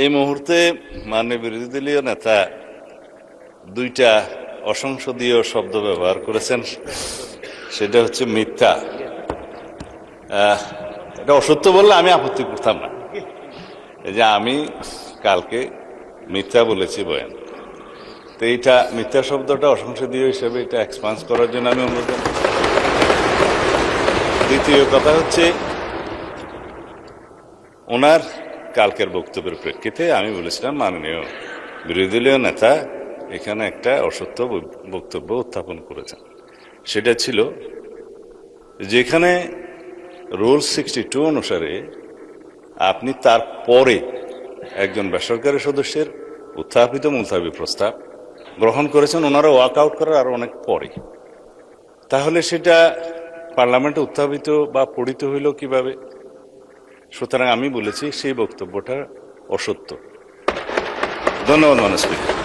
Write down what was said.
এই মুহূর্তে মাননীয় বিরোধী দলীয় নেতা দুইটা অসংসদীয় শব্দ ব্যবহার করেছেন, সেটা হচ্ছে মিথ্যা। এটা অসত্য বললে আমি আপত্তি করতাম না, এই যে আমি কালকে মিথ্যা বলেছি বয়ান, তো এইটা মিথ্যা শব্দটা অসংসদীয় হিসেবে এটা এক্সপান্স করার জন্য আমি অনুরোধ করব। দ্বিতীয় কথা হচ্ছে, ওনার কালকের বক্তব্যের প্রেক্ষিতে আমি বলেছিলাম মাননীয় বিরোধী দলীয় নেতা এখানে একটা অসত্য বক্তব্য উত্থাপন করেছেন। সেটা ছিল যেখানে রুল 62 অনুসারে আপনি তারপরে একজন বেসরকারি সদস্যের উত্থাপিত মুলতাবি প্রস্তাব গ্রহণ করেছেন, ওনারা ওয়াক আউট করার আরো অনেক পরে, তাহলে সেটা পার্লামেন্টে উত্থাপিত বা পড়িত হইল কিভাবে? সুতরাং আমি বলেছি সেই বক্তব্যটা অসত্য। ধন্যবাদ মাননীয় স্পিকার।